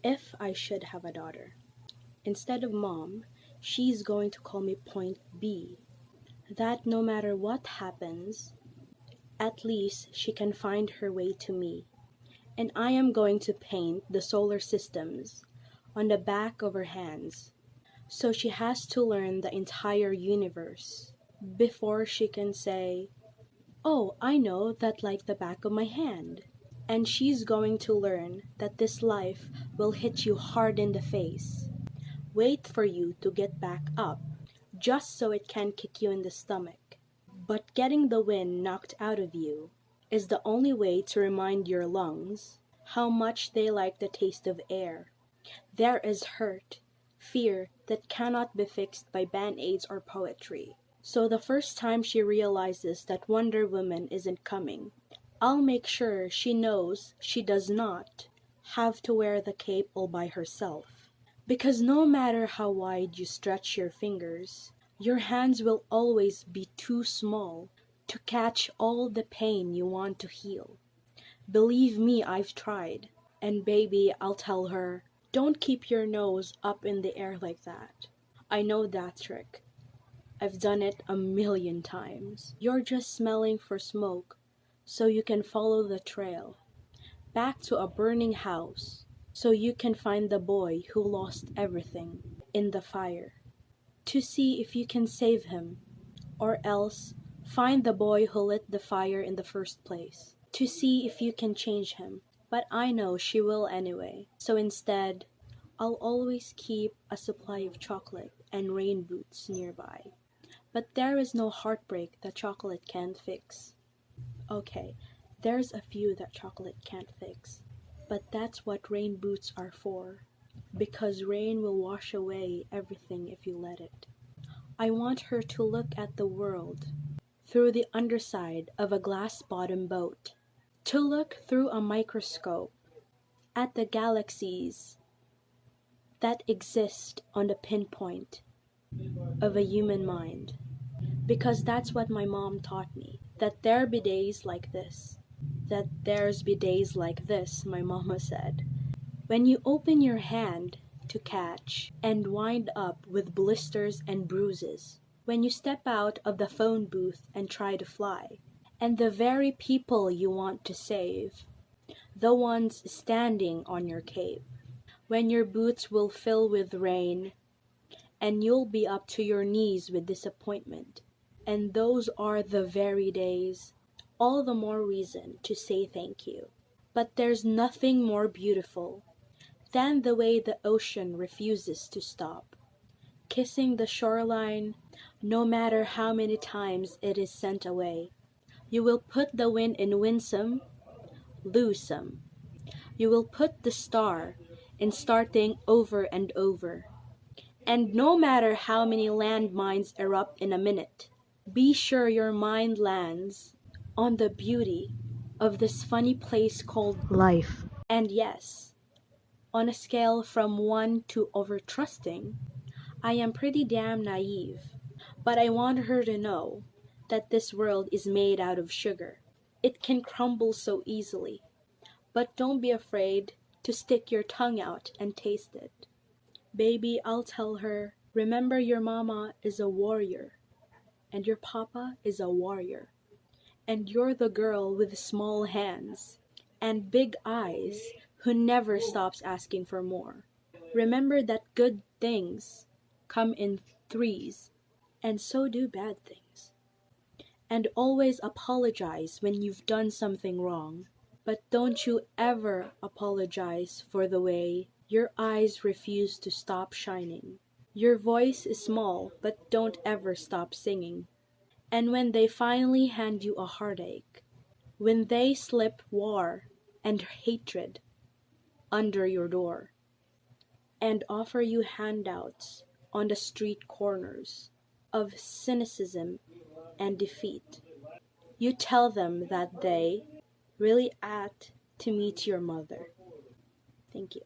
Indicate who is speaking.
Speaker 1: if I should have a daughter. Instead of mom, she's going to call me Point B. That no matter what happens, at least she can find her way to me. And I am going to paint the solar systems on the back of her hands. So she has to learn the entire universe before she can say, "Oh, I know that like the back of my hand." And she's going to learn that this life will hit you hard in the face, wait for you to get back up, just so it can kick you in the stomach. But getting the wind knocked out of you is the only way to remind your lungs how much they like the taste of air. There is hurt, fear that cannot be fixed by band-aids or poetry. So the first time she realizes that Wonder Woman isn't coming, I'll make sure she knows she does not have to wear the cape all by herself. Because no matter how wide you stretch your fingers, your hands will always be too small to catch all the pain you want to heal. Believe me, I've tried. And baby, I'll tell her, don't keep your nose up in the air like that. I know that trick. I've done it a million times. You're just smelling for smoke, so you can follow the trail back to a burning house, so you can find the boy who lost everything in the fire, to see if you can save him, or else find the boy who lit the fire in the first place, to see if you can change him. But I know she will anyway, so instead, I'll always keep a supply of chocolate and rain boots nearby. But there is no heartbreak that chocolate can't fix. Okay, there's a few that chocolate can't fix, but that's what rain boots are for, because rain will wash away everything if you let it. I want her to look at the world through the underside of a glass-bottom boat, to look through a microscope at the galaxies that exist on the pinpoint of a human mind. Because that's what my mom taught me, that there be days like this, that there's be days like this, my mama said, when you open your hand to catch and wind up with blisters and bruises, when you step out of the phone booth and try to fly, and the very people you want to save, the ones standing on your cape, when your boots will fill with rain and you'll be up to your knees with disappointment. And those are the very days, all the more reason to say thank you. But there's nothing more beautiful than the way the ocean refuses to stop, kissing the shoreline no matter how many times it is sent away. You will put the wind in winsome, lose some. You will put the star in starting over and over. And no matter how many landmines erupt in a minute, be sure your mind lands on the beauty of this funny place called life. And yes, on a scale from 1 to over-trusting, I am pretty damn naive, but I want her to know that this world is made out of sugar. It can crumble so easily, but don't be afraid to stick your tongue out and taste it. Baby, I'll tell her, remember your mama is a warrior, and your papa is a warrior, and you're the girl with small hands and big eyes who never stops asking for more. Remember that good things come in threes, and so do bad things. And always apologize when you've done something wrong, but don't you ever apologize for the way your eyes refuse to stop shining. Your voice is small, but don't ever stop singing. And when they finally hand you a heartache, when they slip war and hatred under your door, and offer you handouts on the street corners of cynicism and defeat, you tell them that they really ought to meet your mother. Thank you.